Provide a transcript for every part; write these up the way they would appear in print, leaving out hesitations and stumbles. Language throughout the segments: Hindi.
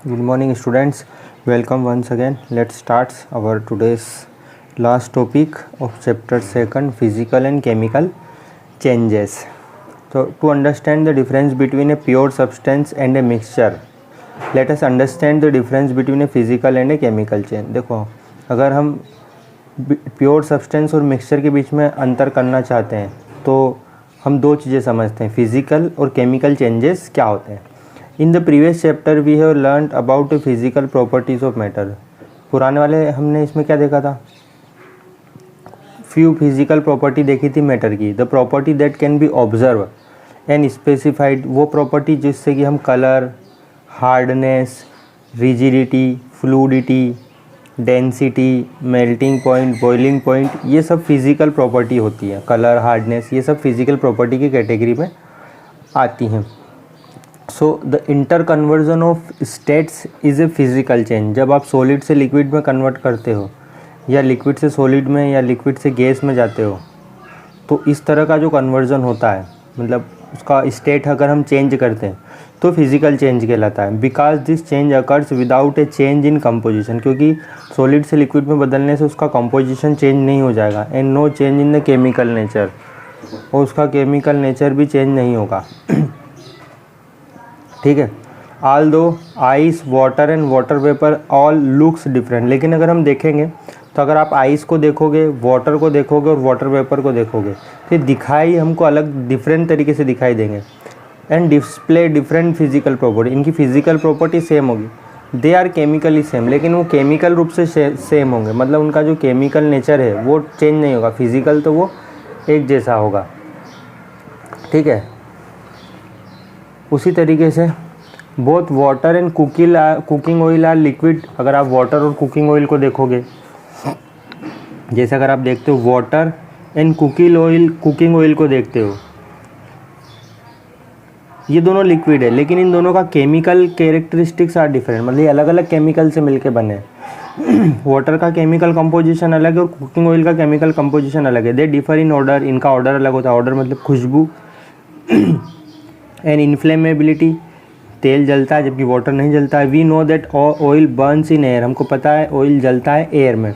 Good morning students, welcome once again. Let's start our today's last topic of chapter 2 physical and chemical changes. So to understand the difference between a pure substance and a mixture, let us understand the difference between a physical and a chemical change. देखो अगर हम प्योर सब्सटेंस और मिक्सचर के बीच में अंतर करना चाहते हैं तो हम दो चीज़ें समझते हैं, फिजिकल और केमिकल चेंजेस क्या होते हैं. In the previous chapter we have learned about physical properties of matter. पुराने वाले हमने इसमें क्या देखा था, फ्यू फिजिकल प्रॉपर्टी देखी थी मैटर की. The property that can be observe and specified, वो प्रॉपर्टी जिससे कि हम colour, hardness, rigidity, fluidity, density, melting point, boiling point, ये सब फिजिकल प्रॉपर्टी होती है. कलर, हार्डनेस, ये सब फिजिकल प्रॉपर्टी की कैटेगरी में आती हैं. So the inter conversion of states is a physical change. जब आप सॉलिड से लिक्विड में कन्वर्ट करते हो या लिक्विड से सॉलिड में या लिक्विड से गैस में जाते हो, तो इस तरह का जो कन्वर्जन होता है, मतलब उसका स्टेट अगर हम चेंज करते हैं तो फिजिकल चेंज कहलाता है. Because this change occurs without a change in composition, क्योंकि सॉलिड से लिक्विड में बदलने से उसका कंपोजिशन चेंज नहीं हो जाएगा. And no change in the chemical nature, और उसका केमिकल नेचर भी चेंज नहीं होगा. ठीक है. ऑल दो ice, water and water vapour all looks different. लेकिन अगर हम देखेंगे तो अगर आप आइस को देखोगे, वाटर को देखोगे और वाटर वेपर को देखोगे तो दिखाई हमको अलग डिफरेंट तरीके से दिखाई देंगे. And display different physical property. इनकी फिजिकल प्रॉपर्टी सेम होगी. दे आर केमिकली सेम, लेकिन वो केमिकल रूप से सेम होंगे. मतलब उनका जो केमिकल नेचर है वो चेंज नहीं होगा. फिजिकल तो वो एक जैसा होगा. ठीक है. उसी तरीके से both water and cooking oil are liquid. अगर आप वाटर और कुकिंग ऑयल को देखोगे, जैसे अगर आप देखते हो वाटर एंड कुकिंग ऑयल को देखते हो, ये दोनों लिक्विड है, लेकिन इन दोनों का केमिकल कैरेक्टरिस्टिक्स आर डिफरेंट. मतलब ये अलग अलग केमिकल से मिलके बने. वाटर का केमिकल कंपोजिशन अलग है और कुकिंग ऑयल का केमिकल कंपोजिशन अलग है. They differ in order. इनका ऑर्डर अलग होता है. ऑर्डर मतलब खुशबू. एंड इन्फ्लेमेबिलिटी, तेल जलता है जबकि वाटर नहीं जलता है. We know that oil burns in air. हमको पता है ऑयल जलता है एयर में.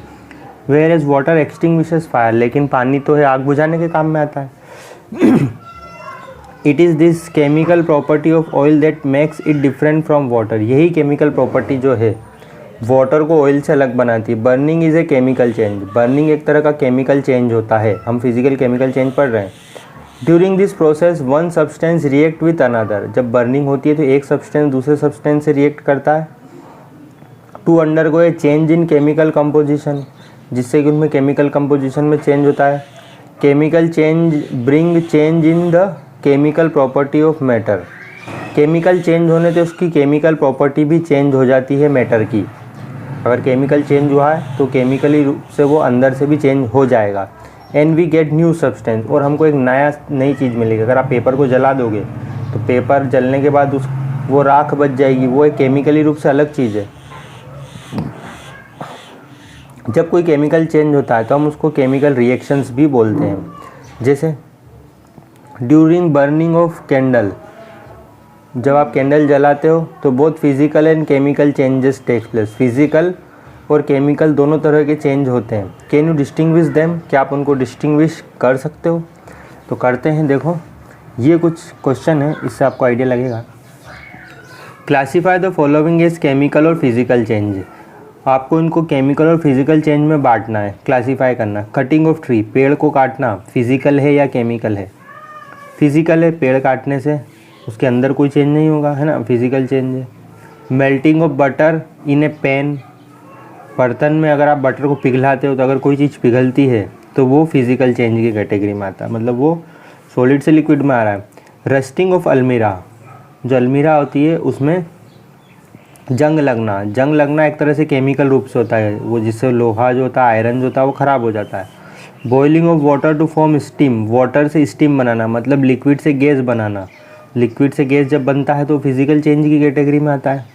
Whereas water extinguishes fire. लेकिन पानी तो है, आग बुझाने के काम में आता है. It is this chemical property of oil that makes it different from water. यही केमिकल प्रॉपर्टी जो है वाटर को ऑयल से अलग बनाती है. Burning is a chemical change. Burning एक तरह का केमिकल चेंज होता है. हम फिजिकल केमिकल चेंज पढ़ रहे हैं. During this process one substance react with another. जब बर्निंग होती है तो एक सब्सटेंस दूसरे सब्सटेंस से रिएक्ट करता है. To undergo a change in chemical composition, जिससे कि उनमें केमिकल कंपोजिशन में चेंज होता है. Chemical change bring change in the chemical property of matter. Chemical change होने से उसकी केमिकल प्रॉपर्टी भी चेंज हो जाती है मैटर की. अगर केमिकल चेंज हुआ है तो केमिकली रूप से वो अंदर से भी चेंज हो जाएगा. And we get new substance, और हमको एक नई चीज़ मिलेगी. अगर आप पेपर को जला दोगे तो पेपर जलने के बाद वो राख बच जाएगी. वो एक केमिकली रूप से अलग चीज़ है. जब कोई केमिकल चेंज होता है तो हम उसको केमिकल रिएक्शंस भी बोलते हैं. जैसे ड्यूरिंग बर्निंग ऑफ कैंडल, जब आप कैंडल जलाते हो तो both physical and chemical changes takes place. फिजिकल और केमिकल दोनों तरह के चेंज होते हैं. Can you distinguish them. क्या आप उनको डिस्टिंग्विश कर सकते हो? तो करते हैं. देखो ये कुछ क्वेश्चन है, इससे आपको आइडिया लगेगा. Classify the following as chemical और फिजिकल चेंज. आपको इनको केमिकल और फिजिकल चेंज में बांटना है, क्लासीफाई करना. कटिंग ऑफ ट्री, पेड़ को काटना फिजिकल है या केमिकल है? फिजिकल है. पेड़ काटने से उसके अंदर कोई चेंज नहीं होगा, है ना, फिजिकल चेंज है. Melting of butter in A pan. बर्तन में अगर आप बटर को पिघलाते हो तो अगर कोई चीज़ पिघलती है तो वो फिजिकल चेंज की कैटेगरी में आता है. मतलब वो सॉलिड से लिक्विड में आ रहा है. रस्टिंग ऑफ अलमीरा, जो अलमीरा होती है उसमें जंग लगना एक तरह से केमिकल रूप से होता है. वो जिससे लोहा जो होता है, आयरन जो होता है, वो ख़राब हो जाता है. Boiling of water to form steam. Water से स्टीम बनाना मतलब लिक्विड से गैस बनाना. लिक्विड से गैस जब बनता है तो फिजिकल चेंज की कैटेगरी में आता है.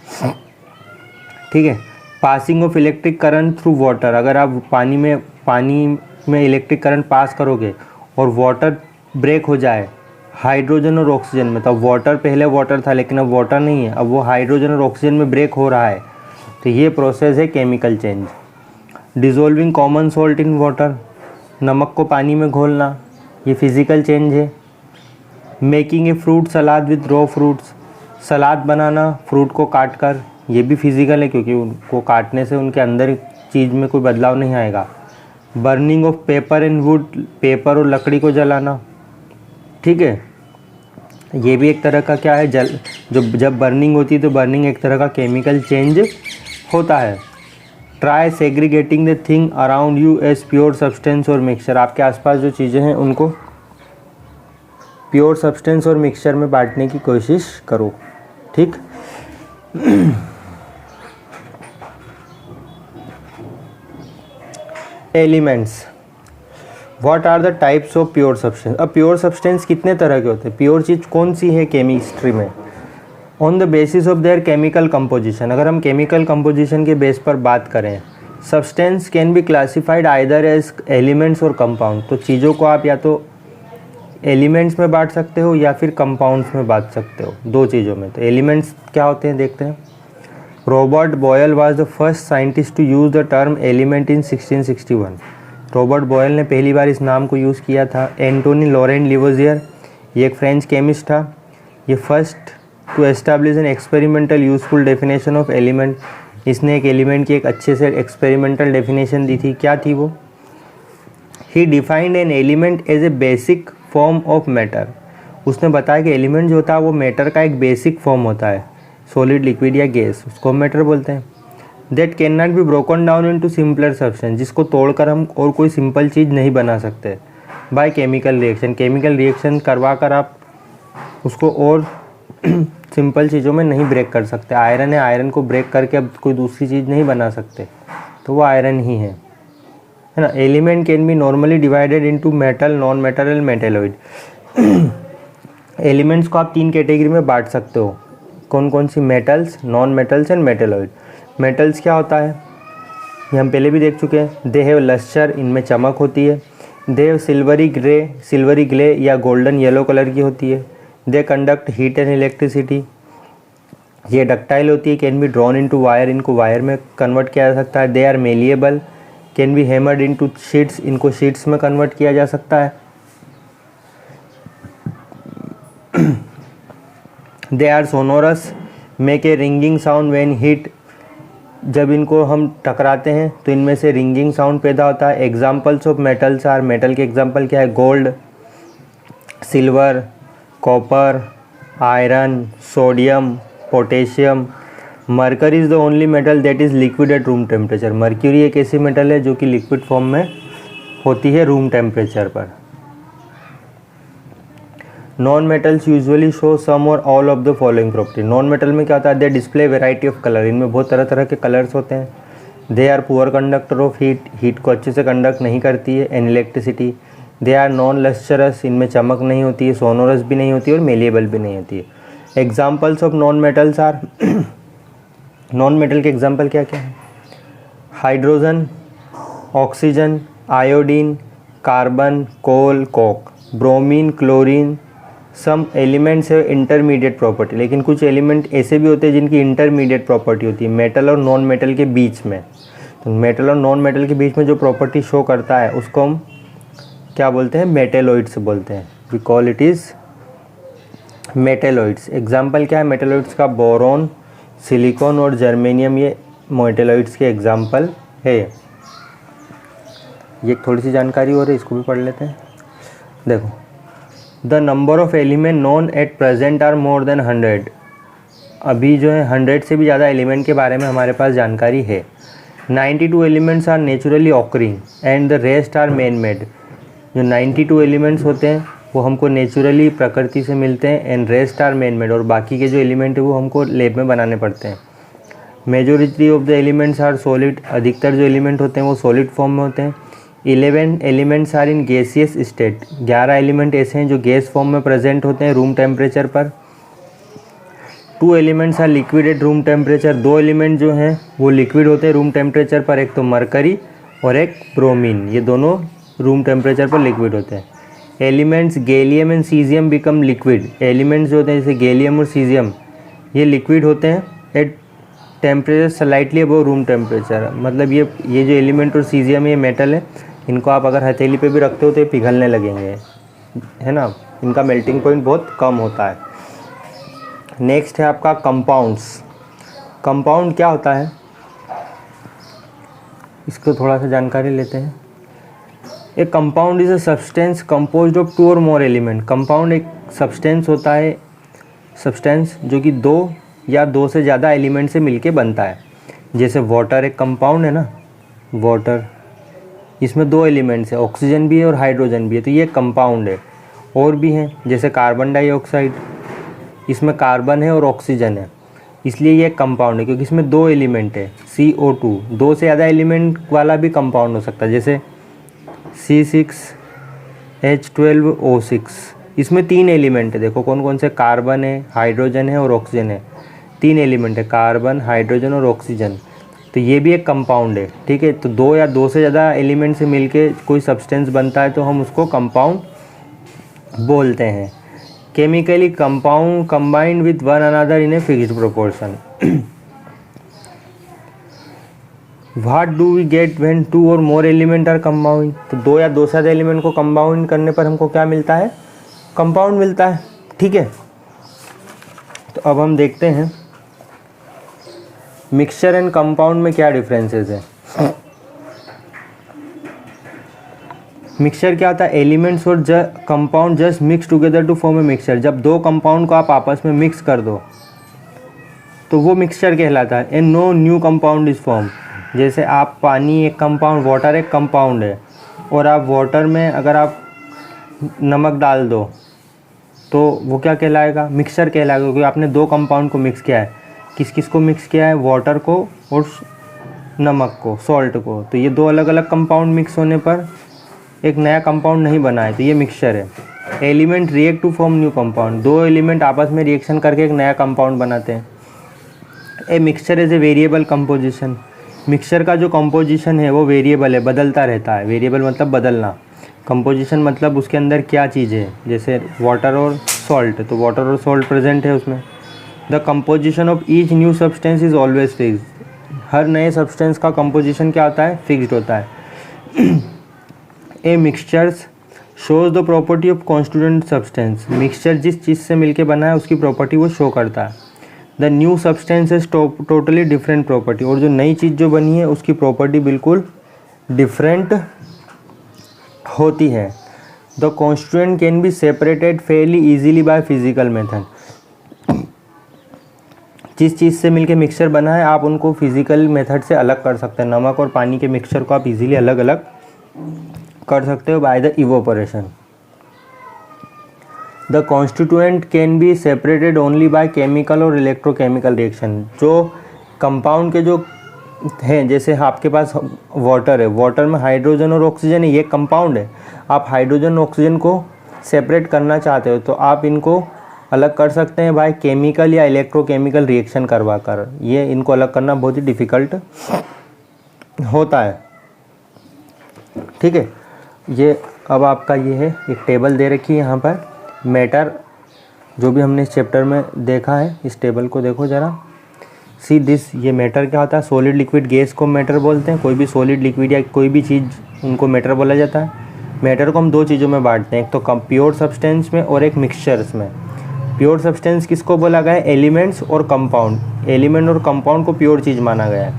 ठीक है. Passing of electric current through water. अगर आप पानी में इलेक्ट्रिक करंट पास करोगे और वाटर ब्रेक हो जाए हाइड्रोजन और ऑक्सीजन में। तो अब वाटर, पहले वाटर था लेकिन अब वाटर नहीं है, अब वो हाइड्रोजन और ऑक्सीजन में ब्रेक हो रहा है, तो ये प्रोसेस है chemical change. Dissolving common salt in water, नमक को पानी में घोलना, ये फिज़िकल चेंज है। Making a fruit salad with raw fruits, salad बनाना फ्रूट को काट कर, ये भी फिज़िकल है क्योंकि उनको काटने से उनके अंदर चीज़ में कोई बदलाव नहीं आएगा। Burning of paper and would, paper और लकड़ी को जलाना, ठीक है, ये भी एक तरह का क्या है, जब बर्निंग होती है तो बर्निंग एक तरह का केमिकल चेंज होता है। Try segregating the thing around you as pure substance और मिक्सचर, आपके आसपास जो चीज़ें हैं उनको प्योर सब्सटेंस और मिक्सचर में बांटने की कोशिश करो, ठीक। Elements, what are the types of pure substance. अब प्योर सब्सटेंस कितने तरह के होते हैं, प्योर चीज़ कौन सी है केमिस्ट्री में। On the basis of their chemical composition, अगर हम केमिकल कंपोजिशन के बेस पर बात करें, substance can be classified either as elements और कंपाउंड, तो चीज़ों को आप या तो एलिमेंट्स में बांट सकते हो या फिर कंपाउंड्स में बांट सकते हो, दो चीज़ों में। तो एलिमेंट्स क्या होते हैं देखते हैं। Robert Boyle was the first scientist to use the term element in 1661, Robert Boyle ने पहली बार इस नाम को यूज़ किया था। एंटोनी लॉरेंट लिवोजियर, ये एक फ्रेंच केमिस्ट था, ये first to establish an experimental useful definition of element, इसने एक एलिमेंट की एक अच्छे से एक्सपेरिमेंटल डेफिनेशन दी थी। क्या थी वो? He defined an element as a basic form of matter, उसने बताया कि एलिमेंट जो होता है वो मैटर का एक बेसिक फॉर्म होता है, सॉलिड, लिक्विड या गैस, उसको मैटर बोलते हैं। That can not be broken down into simpler substance, जिसको तोड़कर हम और कोई सिंपल चीज़ नहीं बना सकते by chemical reaction, chemical reaction करवा कर आप उसको और सिंपल चीज़ों में नहीं ब्रेक कर सकते। आयरन है, आयरन को ब्रेक करके अब कोई दूसरी चीज़ नहीं बना सकते, तो वो आयरन ही है ना। Element can be normally divided into metal, non metal and metalloid. Elements को आप तीन कैटेगरी में बांट सकते हो, कौन कौन सी? Metals, non metals and metalloid. Metals क्या होता है ये हम पहले भी देख चुके हैं। दे हैव लस्टर, इनमें चमक होती है। They have silvery grey, silvery grey या गोल्डन येलो कलर की होती है। They conduct heat and electricity, ये डक्टाइल होती है। Can be drawn into wire, इनको वायर में कन्वर्ट किया जा सकता है। They are malleable, can be hammered into sheets, इनको शीट्स में कन्वर्ट किया जा सकता है। They are sonorous, make a ringing sound when hit, जब इनको हम टकराते हैं तो इनमें से रिंगिंग साउंड पैदा होता है। Examples of metals are, metal के एग्जाम्पल क्या है? Gold, silver, copper, iron, sodium, potassium. Mercury is the only metal that is liquid at room temperature, mercury एक ऐसी मेटल है जो कि लिक्विड फॉर्म में होती है रूम टेम्परेचर पर। Non metals usually show some or all of the following property, non metal में क्या होता है? They display variety of colour, इनमें बहुत तरह तरह के कलर्स होते हैं। They are poor conductor of heat, heat को अच्छे से कंडक्ट नहीं करती है। And electricity, they are non lustrous, इनमें चमक नहीं होती है, सोनोरस भी नहीं होती है और मेलिएबल भी नहीं होती है। Examples of non metals are, non metal के एग्जाम्पल क्या क्या है? Hydrogen, oxygen, iodine, carbon, coal, coke, bromine, chlorine. Some elements है इंटरमीडिएट प्रॉपर्टी, लेकिन कुछ एलिमेंट ऐसे भी होते हैं जिनकी इंटरमीडिएट प्रॉपर्टी होती है मेटल और नॉन मेटल के बीच में। तो मेटल और नॉन मेटल के बीच में जो प्रॉपर्टी शो करता है उसको हम क्या बोलते हैं? मेटेलॉइड्स बोलते हैं। We call it is metalloids. Example क्या है मेटेलॉइड्स का? बोरॉन, सिलिकॉन और जर्मेनियम, ये मेटेलॉइड्स के एग्जाम्पल है। ये थोड़ी सी जानकारी हो रही है, इसको भी पढ़ लेते हैं। देखो, the number of element known at present are more than 100, अभी जो है 100 से भी ज़्यादा एलिमेंट के बारे में हमारे पास जानकारी है। 92 elements are naturally occurring and the rest are man made, जो 92 एलिमेंट्स होते हैं वो हमको नेचुरली प्रकृति से मिलते हैं। And rest are man made, और बाकी के जो एलिमेंट है वो हमको लैब में बनाने पड़ते हैं। Majority of the elements are solid, अधिकतर जो एलिमेंट होते हैं वो सॉलिड फॉर्म में होते हैं। 11 elements are in gaseous state, 11 element ऐसे हैं जो गैस फॉर्म में प्रेजेंट होते हैं रूम टेम्परेचर पर। 2 elements are liquid at room temperature, 2 element जो हैं वो लिक्विड होते हैं रूम टेम्परेचर पर, एक तो मरकरी और एक ब्रोमीन, ये दोनों रूम टेम्परेचर पर लिक्विड होते हैं। Elements gallium and caesium become liquid. Elements जो होते हैं जैसे गैलियम और सीजियम ये लिक्विड होते हैं at temperature slightly above room temperature. मतलब ये जो एलिमेंट और सीजियम ये मेटल है, इनको आप अगर हथेली पे भी रखते हो तो ये पिघलने लगेंगे, है ना, इनका मेल्टिंग पॉइंट बहुत कम होता है। नेक्स्ट है आपका कंपाउंड्स। कंपाउंड क्या होता है, इसको थोड़ा सा जानकारी लेते हैं। ए compound is a substance composed of 2 और मोर एलिमेंट। कंपाउंड एक सब्सटेंस होता है, सब्सटेंस जो कि 2 या 2 से ज़्यादा एलिमेंट से मिलके बनता है। जैसे वाटर एक कंपाउंड है ना, वाटर, इसमें 2 एलिमेंट्स है, ऑक्सीजन भी है और हाइड्रोजन भी है, तो ये कंपाउंड है। और भी हैं जैसे कार्बन डाइऑक्साइड, इसमें कार्बन है और ऑक्सीजन है, इसलिए ये कंपाउंड है क्योंकि इसमें 2 एलिमेंट है। CO2 2 से ज़्यादा एलिमेंट वाला भी कंपाउंड हो सकता है, जैसे C6H12O6, इसमें 3 एलिमेंट है। देखो कौन कौन से, कार्बन है, हाइड्रोजन है और ऑक्सीजन है, 3 एलिमेंट है, कार्बन, हाइड्रोजन और ऑक्सीजन, तो ये भी एक कंपाउंड है। ठीक है, तो 2 या 2 से ज़्यादा एलिमेंट से मिलके कोई सब्सटेंस बनता है तो हम उसको कंपाउंड बोलते हैं। Chemically compound combined with one another in a fixed proportion. What do we get when 2 और मोर एलिमेंट आर कंबाउंड। तो 2 या 2 से ज़्यादा एलिमेंट को कंबाउंड करने पर हमको क्या मिलता है, कंपाउंड मिलता है। ठीक है, तो अब हम देखते हैं मिक्सचर एंड कंपाउंड में क्या डिफरेंसेस है। मिक्सचर क्या होता है, एलिमेंट्स और compound just mix together to form a mixture. जब 2 कंपाउंड को आप आपस में मिक्स कर दो तो वो मिक्सचर कहलाता है। And no new compound is form. जैसे आप पानी एक कंपाउंड, वाटर एक कंपाउंड है, और आप वाटर में अगर आप नमक डाल दो तो वो क्या कहलाएगा, मिक्सचर कहलाएगा, क्योंकि आपने 2 कंपाउंड को मिक्स किया है। किस किस को मिक्स किया है, वाटर को और नमक को, सॉल्ट को। तो ये 2 अलग अलग कंपाउंड मिक्स होने पर एक नया कंपाउंड नहीं बना है, तो ये मिक्सचर है। Element react to form new compound. 2 element आपस में रिएक्शन करके एक नया कंपाउंड बनाते हैं। A mixture is a variable composition. Mixture का जो कंपोजिशन है वो वेरिएबल है, बदलता रहता है। वेरिएबल मतलब बदलना, कंपोजिशन मतलब उसके अंदर क्या चीज़ है। जैसे वाटर और सॉल्ट, तो वाटर और सॉल्ट प्रेजेंट है उसमें। The composition of each new substance is always fixed. हर नए सब्सटेंस का कंपोजिशन क्या होता है, फिक्स्ड होता है। A mixtures shows the property of constituent substance. Mixture जिस चीज़ से मिलके बना है उसकी प्रॉपर्टी वो शो करता है। The new substance is totally different property. और जो नई चीज़ जो बनी है उसकी प्रॉपर्टी बिल्कुल डिफरेंट होती है। The constituent can be separated Fairlie easily by physical method. जिस चीज़ से मिलके मिक्सचर बना है आप उनको फिजिकल मेथड से अलग कर सकते हैं। नमक और पानी के मिक्सचर को आप इजीली अलग अलग कर सकते हो by the evaporation. The constituent can be separated only by chemical और इलेक्ट्रोकेमिकल रिएक्शन। जो कंपाउंड के जो हैं, जैसे आपके पास वाटर है, वाटर में हाइड्रोजन और ऑक्सीजन है, ये कंपाउंड है। आप हाइड्रोजन और ऑक्सीजन को सेपरेट करना चाहते हो तो आप इनको अलग कर सकते हैं बाय केमिकल या इलेक्ट्रोकेमिकल रिएक्शन करवा कर। ये इनको अलग करना बहुत ही डिफ़िकल्ट होता है। ठीक है, ये अब आपका ये है, एक टेबल दे रखी है यहाँ पर। मैटर जो भी हमने इस चैप्टर में देखा है, इस टेबल को देखो ज़रा। सी दिस, ये मैटर क्या होता है, सॉलिड लिक्विड गैस को मैटर बोलते हैं। कोई भी सॉलिड लिक्विड या कोई भी चीज़ उनको मैटर बोला जाता है। मैटर को हम 2 चीज़ों में बांटते हैं, एक तो प्योर सब्सटेंस में और एक मिक्सचर्स में। प्योर सब्सटेंस किसको बोला गया है, एलिमेंट्स और कंपाउंड। एलिमेंट और कंपाउंड को प्योर चीज़ माना गया है।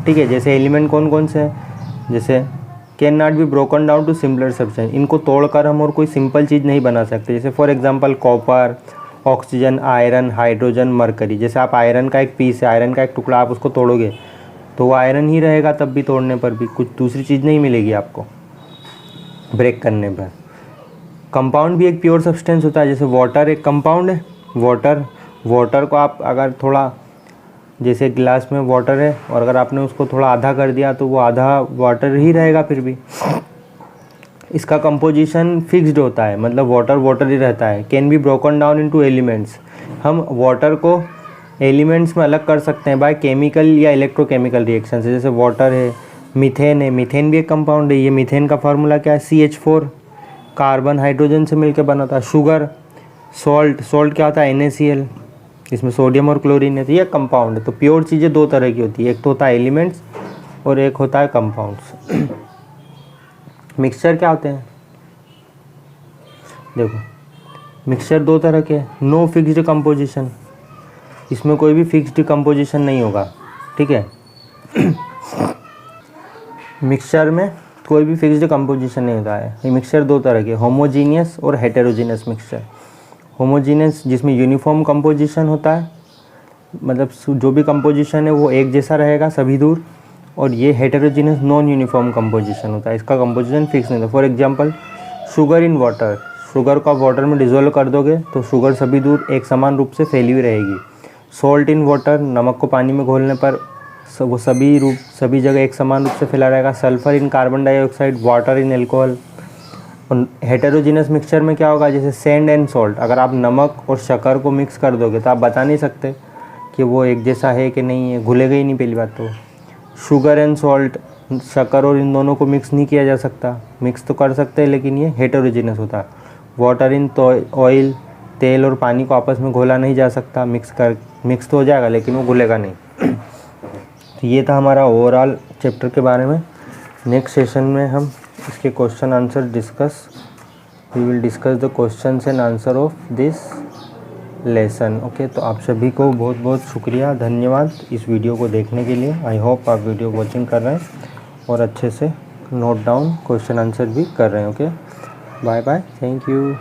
ठीक है, जैसे एलिमेंट कौन कौन से हैं, जैसे can not be broken down to simpler substance. इनको तोड़कर हम और कोई सिंपल चीज़ नहीं बना सकते। जैसे for example copper, oxygen, iron, hydrogen, mercury. जैसे आप आयरन का एक पीस है, आयरन का एक टुकड़ा, आप उसको तोड़ोगे तो वो आयरन ही रहेगा, तब भी तोड़ने पर भी कुछ दूसरी चीज़ नहीं मिलेगी आपको ब्रेक करने पर। कंपाउंड भी एक प्योर सब्सटेंस होता है। जैसे वाटर एक कंपाउंड है। वाटर को आप अगर थोड़ा, जैसे गिलास में वाटर है और अगर आपने उसको थोड़ा आधा कर दिया तो वो आधा वाटर ही रहेगा फिर भी। इसका कंपोजिशन फिक्स्ड होता है, मतलब वाटर वाटर ही रहता है। Can B broken down into elements. हम वाटर को एलिमेंट्स में अलग कर सकते हैं बाय केमिकल या इलेक्ट्रोकेमिकल रिएक्शन से। जैसे वाटर है, मीथेन है, मीथेन भी एक कंपाउंड है। ये मीथेन का फार्मूला क्या है, CH4। कार्बन हाइड्रोजन से मिलकर बना होता है। शुगर, सॉल्ट क्या होता है NaCl, इसमें सोडियम और क्लोरीन है, तो ये कंपाउंड है। तो प्योर चीज़ें दो तरह की होती है, एक तो होता है एलिमेंट्स और एक होता है कंपाउंड्स। मिक्सचर क्या होते हैं, देखो मिक्सचर दो तरह के, नो फिक्स्ड कंपोजिशन, इसमें कोई भी फिक्स्ड कंपोजिशन नहीं होगा, ठीक है। मिक्सचर में कोई भी फिक्स्ड कंपोजिशन नहीं होता है। ये मिक्सचर दो तरह के, होमोजीनियस और हेटेरोजीनियस मिक्सचर। होमोजीनियस जिसमें यूनिफॉर्म कंपोजिशन होता है, मतलब जो भी कंपोजिशन है वो एक जैसा रहेगा सभी दूर, और ये हेटेरोजीनियस नॉन यूनिफॉर्म कंपोजिशन होता है, इसका कंपोजिशन फिक्स नहीं होता। For example sugar in water, sugar को आप वाटर में डिज़ोल्व कर दोगे तो शुगर सभी दूर एक समान रूप से फैली हुई रहेगी। सॉल्ट इन वाटर, नमक को पानी में घोलने पर वो सभी जगह एक समान रूप से फैला रहेगा। Sulphur in carbon dioxide, water in alcohol. और हेटेरोजीनियस मिक्सचर में क्या होगा, जैसे सैंड एंड सॉल्ट, अगर आप नमक और शक्कर को मिक्स कर दोगे तो आप बता नहीं सकते कि वो एक जैसा है कि नहीं है, घुलेगा ही नहीं पहली बात तो। शुगर एंड सॉल्ट, शक्कर और इन दोनों को मिक्स नहीं किया जा सकता, मिक्स तो कर सकते हैं लेकिन ये हेटेरोजीनियस होता है। वाटर इन ऑयल, तेल और पानी को आपस में घोला नहीं जा सकता, मिक्स तो हो जाएगा लेकिन वो घुलेगा नहीं। तो ये था हमारा ओवरऑल चैप्टर के बारे में। नेक्स्ट सेशन में हम इसके question answer we will discuss the questions and answer of this lesson. Okay, तो आप सभी को बहुत बहुत शुक्रिया, धन्यवाद इस वीडियो को देखने के लिए। आई होप आप वीडियो वॉचिंग कर रहे हैं और अच्छे से नोट डाउन क्वेश्चन आंसर भी कर रहे हैं। Okay, bye bye, thank you.